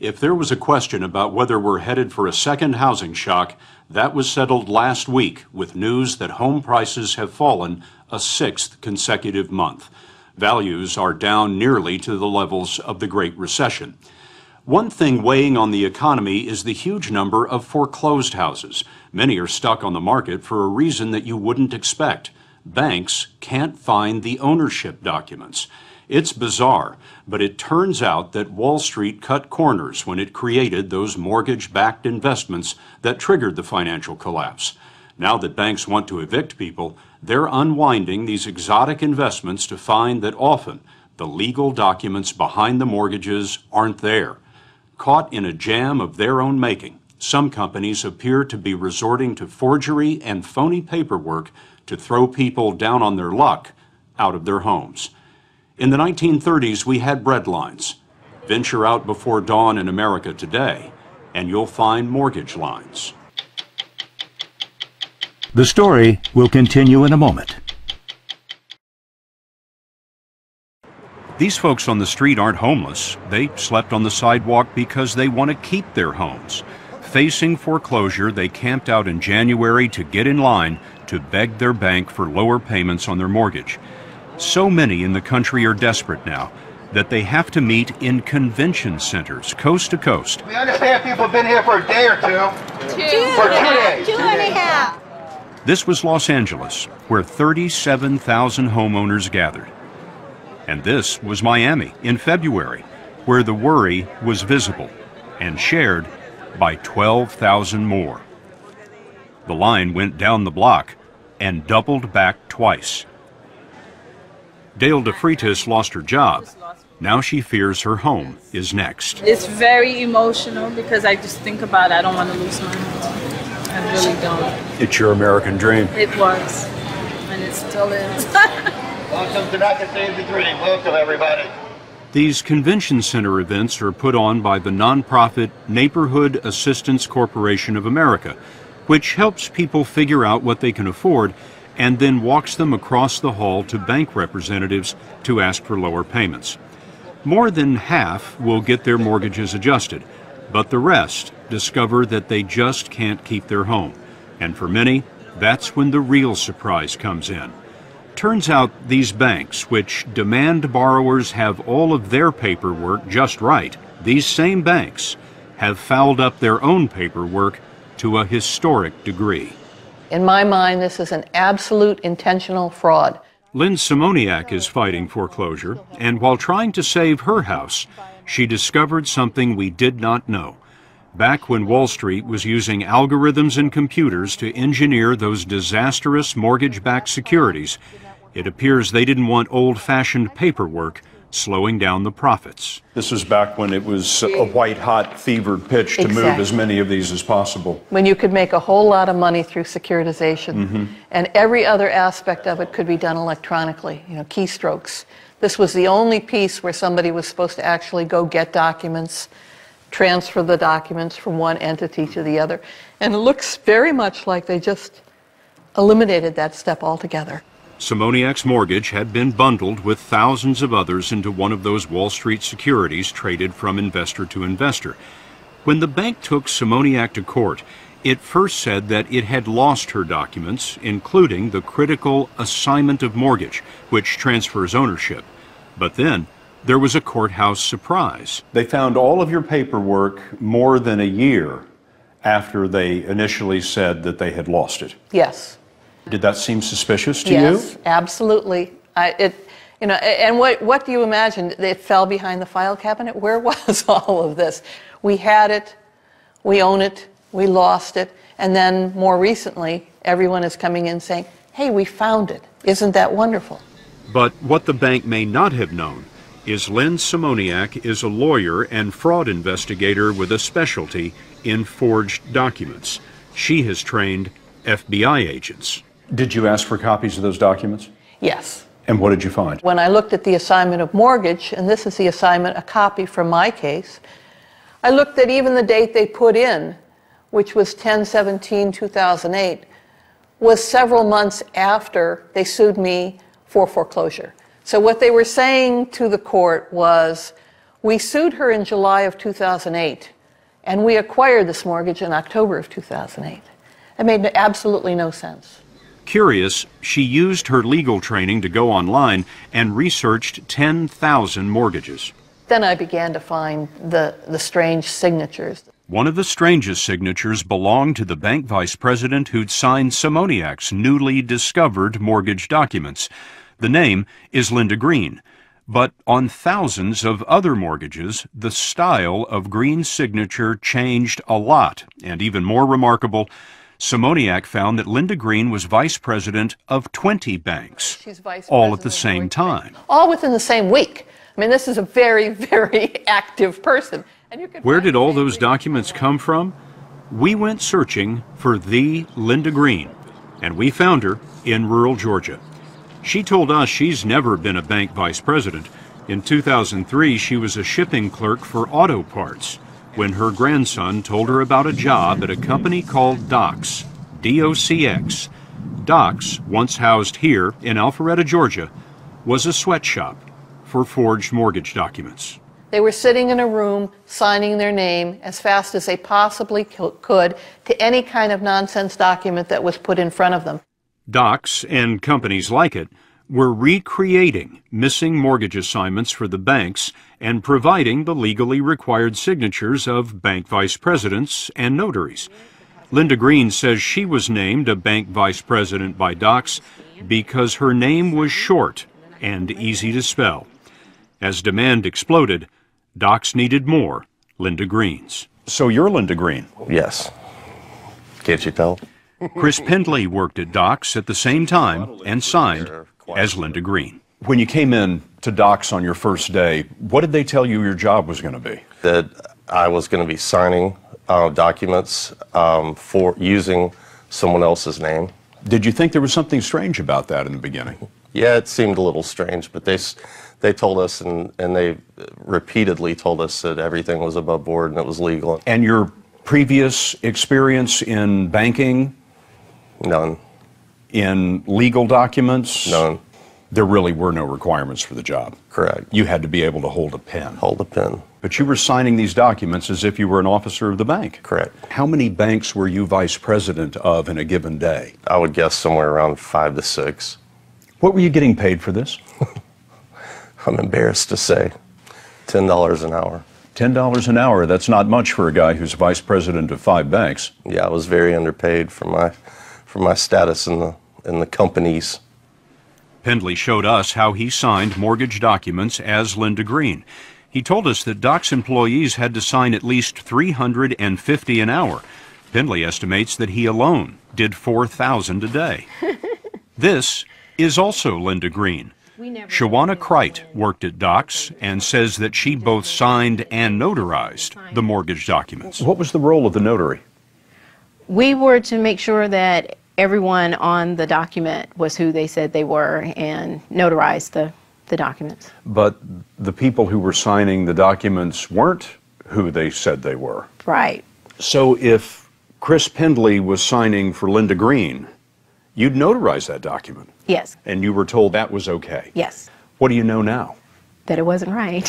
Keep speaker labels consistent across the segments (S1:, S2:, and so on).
S1: If there was a question about whether we're headed for a second housing shock, that was settled last week with news that home prices have fallen a sixth consecutive month. Values are down nearly to the levels of the Great Recession. One thing weighing on the economy is the huge number of foreclosed houses. Many are stuck on the market for a reason that you wouldn't expect. Banks can't find the ownership documents. It's bizarre, but it turns out that Wall Street cut corners when it created those mortgage-backed investments that triggered the financial collapse. Now that banks want to evict people, they're unwinding these exotic investments to find that often the legal documents behind the mortgages aren't there. Caught in a jam of their own making, some companies appear to be resorting to forgery and phony paperwork to throw people down on their luck out of their homes. In the 1930s, we had bread lines. Venture out before dawn in America today, and you'll find mortgage lines.
S2: The story will continue in a moment.
S1: These folks on the street aren't homeless. They slept on the sidewalk because they want to keep their homes. Facing foreclosure, they camped out in January to get in line to beg their bank for lower payments on their mortgage. So many in the country are desperate now that they have to meet in convention centers coast to coast.
S3: We understand people have been here for a day or two. For 2 days.
S4: 2.5.
S1: This was Los Angeles, where 37,000 homeowners gathered. And this was Miami in February, where the worry was visible and shared by 12,000 more. The line went down the block and doubled back twice. Dale DeFreitas lost her job. Now she fears her home is next.
S5: It's very emotional because I just think about it. I don't want to lose my home. I really don't.
S1: It's your American dream.
S5: It was, and it still is.
S3: Welcome to Not to Save the Dream. Welcome, everybody.
S1: These convention center events are put on by the nonprofit Neighborhood Assistance Corporation of America, which helps people figure out what they can afford and then walks them across the hall to bank representatives to ask for lower payments. More than half will get their mortgages adjusted, but the rest discover that they just can't keep their home. And for many, that's when the real surprise comes in. Turns out these banks, which demand borrowers have all of their paperwork just right, these same banks have fouled up their own paperwork to a historic degree.
S6: In my mind, this is an absolute intentional fraud.
S1: Lynn Simoniak is fighting foreclosure, and while trying to save her house, she discovered something we did not know. Back when Wall Street was using algorithms and computers to engineer those disastrous mortgage-backed securities, it appears they didn't want old-fashioned paperwork slowing down the profits.
S7: This was back when it was a white-hot, fevered pitch to move as many of these as possible.
S6: When you could make a whole lot of money through securitization, and every other aspect of it could be done electronically, keystrokes. This was the only piece where somebody was supposed to actually go get documents, transfer the documents from one entity to the other. And it looks very much like they just eliminated that step altogether.
S1: Simoniak's mortgage had been bundled with thousands of others into one of those Wall Street securities traded from investor to investor. When the bank took Simoniak to court, it first said that it had lost her documents, including the critical assignment of mortgage, which transfers ownership. But then there was a courthouse surprise.
S7: They found all of your paperwork more than a year after they initially said that they had lost it.
S6: Yes.
S7: Did that seem suspicious to you?
S6: Yes, absolutely. And what do you imagine? It fell behind the file cabinet? Where was all of this? We had it, we own it, we lost it, and then more recently, everyone is coming in saying, hey, we found it. Isn't that wonderful?
S1: But what the bank may not have known is Lynn Simoniak is a lawyer and fraud investigator with a specialty in forged documents. She has trained FBI agents.
S7: Did you ask for copies of those documents?
S6: Yes.
S7: And what did you find?
S6: When I looked at the assignment of mortgage, and this is the assignment, a copy from my case, I looked at even the date they put in, which was 10/17/2008, was several months after they sued me for foreclosure. So what they were saying to the court was, We sued her in July of 2008, and we acquired this mortgage in October of 2008. It made absolutely no sense.
S1: Curious, she used her legal training to go online and researched 10,000 mortgages.
S6: Then I began to find the strange signatures.
S1: One of the strangest signatures belonged to the bank vice president who'd signed Simoniak's newly discovered mortgage documents. The name is Linda Green. But on thousands of other mortgages, the style of Green's signature changed a lot. And even more remarkable, Simoniak found that Linda Green was vice president of 20 banks, all at the same time.
S6: All within the same week. I mean, this is a very, very active person. And you
S1: Where did all those documents come from? We went searching for the Linda Green, and we found her in rural Georgia. She told us she's never been a bank vice president. In 2003, she was a shipping clerk for auto parts when her grandson told her about a job at a company called Docs, D-O-C-X. Docs, once housed here in Alpharetta, Georgia, was a sweatshop for forged mortgage documents.
S6: They were sitting in a room signing their name as fast as they possibly could to any kind of nonsense document that was put in front of them.
S1: Docs and companies like it were recreating missing mortgage assignments for the banks and providing the legally required signatures of bank vice presidents and notaries. Linda Green says she was named a bank vice president by Docs because her name was short and easy to spell. As demand exploded, Docs needed more Linda Greens.
S7: So you're Linda Green?
S4: Yes. Can't you tell?
S1: Chris Pendley worked at Docs at the same time and signed as Linda Green.
S7: When you came in to Docs on your first day, what did they tell you your job was going to be?
S4: That I was going to be signing documents for using someone else's name.
S7: Did you think there was something strange about that in the beginning?
S4: Yeah, it seemed a little strange, but they told us and they repeatedly told us that everything was above board and it was legal.
S7: And your previous experience in banking?
S4: None.
S7: In legal documents?
S4: None.
S7: There really were no requirements for the job.
S4: Correct.
S7: You had to be able to hold a pen.
S4: Hold a pen.
S7: But you were signing these documents as if you were an officer of the bank.
S4: Correct.
S7: How many banks were you vice president of in a given day?
S4: I would guess somewhere around 5 to 6.
S7: What were you getting paid for this?
S4: I'm embarrassed to say. $10 an hour.
S7: $10 an hour, that's not much for a guy who's vice president of 5 banks.
S4: Yeah, I was very underpaid for my status in the companies.
S1: Pendley showed us how he signed mortgage documents as Linda Green. He told us that Docs employees had to sign at least $350 an hour. Pendley estimates that he alone did 4,000 a day. This is also Linda Green. Shawana Kreit worked at Docs and says that she both signed and notarized the mortgage documents.
S7: What was the role of the notary?
S8: We were to make sure that everyone on the document was who they said they were and notarized the documents.
S7: But the people who were signing the documents weren't who they said they were.
S8: Right.
S7: So if Chris Pendley was signing for Linda Green, you'd notarize that document.
S8: Yes.
S7: And you were told that was okay.
S8: Yes.
S7: What do you know now?
S8: That it wasn't right.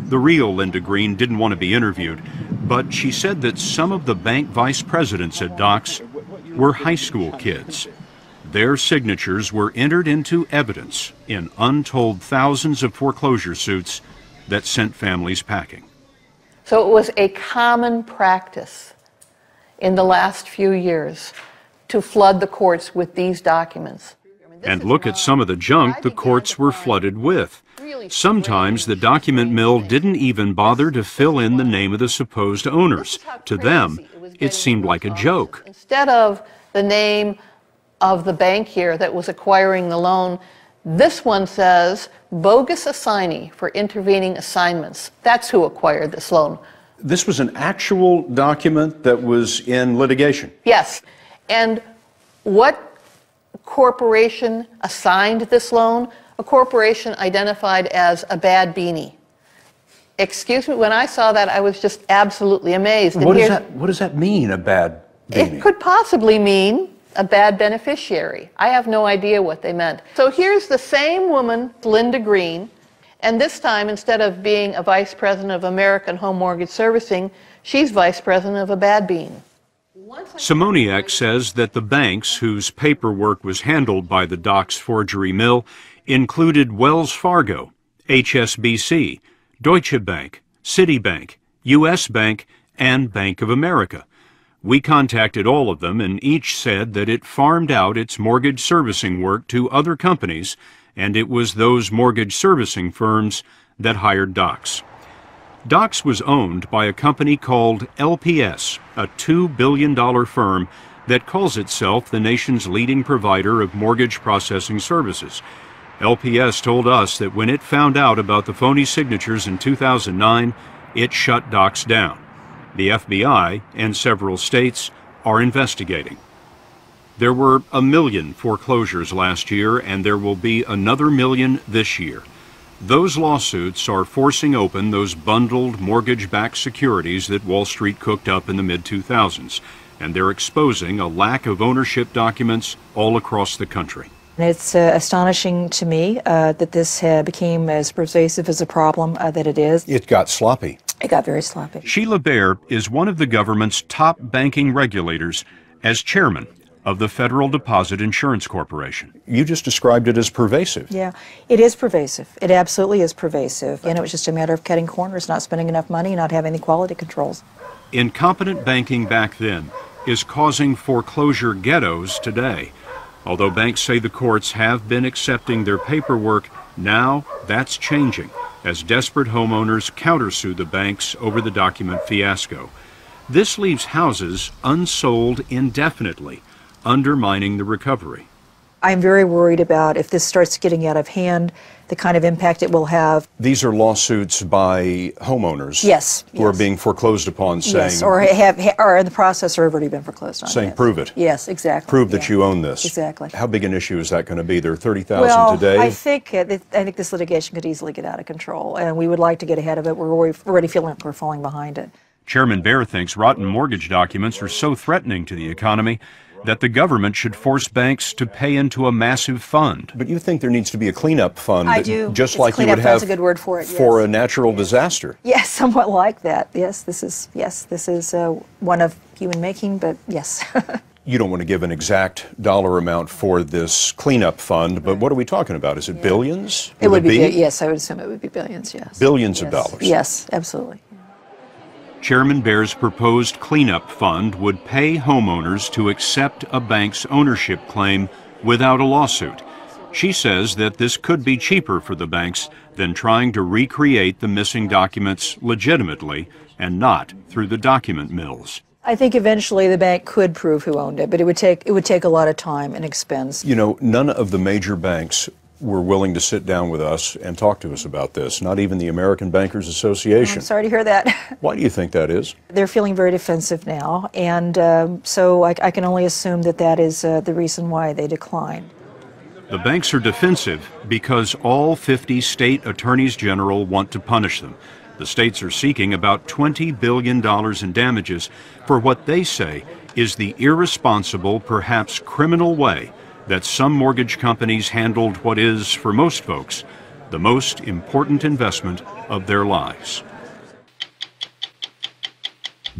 S1: The real Linda Green didn't want to be interviewed, but she said that some of the bank vice presidents at Docs were high school kids. Their signatures were entered into evidence in untold thousands of foreclosure suits that sent families packing.
S6: So it was a common practice in the last few years to flood the courts with these documents.
S1: And look at some of the junk the courts were flooded with. Sometimes the document mill didn't even bother to fill in the name of the supposed owners. To them, it seemed like a joke.
S6: Instead of the name of the bank here that was acquiring the loan, this one says bogus assignee for intervening assignments. That's who acquired this loan.
S7: This was an actual document that was in litigation?
S6: Yes. And what corporation assigned this loan? A corporation identified as a bad beanie. Excuse me, when I saw that, I was just absolutely amazed.
S7: What does that mean, a bad beanie?
S6: It could possibly mean a bad beneficiary. I have no idea what they meant. So here's the same woman, Linda Green, And this time, instead of being a vice president of American Home Mortgage Servicing, she's vice president of a bad bean.
S1: Simoniak says that the banks whose paperwork was handled by the Docks forgery mill included Wells Fargo, HSBC, Deutsche Bank, Citibank, U.S. Bank, and Bank of America. We contacted all of them, and each said that it farmed out its mortgage servicing work to other companies, and it was those mortgage servicing firms that hired Docks. Docks was owned by a company called LPS, a $2 billion firm that calls itself the nation's leading provider of mortgage processing services. LPS told us that when it found out about the phony signatures in 2009, it shut Docks down. The FBI and several states are investigating. There were 1 million foreclosures last year, and there will be another 1 million this year. Those lawsuits are forcing open those bundled mortgage-backed securities that Wall Street cooked up in the mid-2000s, and they're exposing a lack of ownership documents all across the country.
S9: It's astonishing to me that this became as pervasive as a problem that it is.
S7: It got sloppy.
S9: It got very sloppy.
S1: Sheila Bair is one of the government's top banking regulators as chairman of the Federal Deposit Insurance Corporation.
S7: You just described it as pervasive.
S9: Yeah, it is pervasive. It absolutely is pervasive. And it was just a matter of cutting corners, not spending enough money, not having the quality controls.
S1: Incompetent banking back then is causing foreclosure ghettos today. Although banks say the courts have been accepting their paperwork, now that's changing as desperate homeowners countersue the banks over the document fiasco. This leaves houses unsold indefinitely, undermining the recovery.
S9: I'm very worried about if this starts getting out of hand, the kind of impact it will have.
S7: These are lawsuits by homeowners.
S9: Yes.
S7: Who are being foreclosed upon, saying.
S9: Yes, or are in the process or have already been foreclosed on.
S7: Saying,
S9: yes.
S7: prove it.
S9: Yes, exactly.
S7: Prove that you own this.
S9: Exactly.
S7: How big an issue is that going to be? There are 30,000 today.
S9: I think this litigation could easily get out of control, and we would like to get ahead of it. We're already feeling like we're falling behind it.
S1: Chairman Bair thinks rotten mortgage documents are so threatening to the economy that the government should force banks to pay into a massive fund.
S7: But you think there needs to be a cleanup fund,
S9: I do.
S7: Just
S9: It's
S7: like you would have
S9: a good word for it,
S7: for
S9: yes.
S7: a natural disaster.
S9: Yes, somewhat like that. Yes, this is one of human making, but yes.
S7: You don't want to give an exact dollar amount for this cleanup fund, but what are we talking about? Is it billions?
S9: It would be, yes, I would assume it would be billions, yes.
S7: Billions of dollars.
S9: Yes, absolutely.
S1: Chairman Bair's proposed cleanup fund would pay homeowners to accept a bank's ownership claim without a lawsuit. She says that this could be cheaper for the banks than trying to recreate the missing documents legitimately and not through the document mills.
S9: I think eventually the bank could prove who owned it, but it would take a lot of time and expense.
S7: You know, none of the major banks were willing to sit down with us and talk to us about this, not even the American Bankers Association.
S9: I'm sorry to hear that.
S7: Why do you think that is?
S9: They're feeling very defensive now, and so I can only assume that is the reason why they declined.
S1: The banks are defensive because all 50 state attorneys general want to punish them. The states are seeking about $20 billion in damages for what they say is the irresponsible, perhaps criminal way that some mortgage companies handled what is, for most folks, the most important investment of their lives.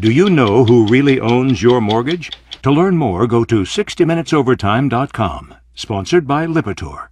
S2: Do you know who really owns your mortgage? To learn more, go to 60minutesovertime.com. Sponsored by Lipitor.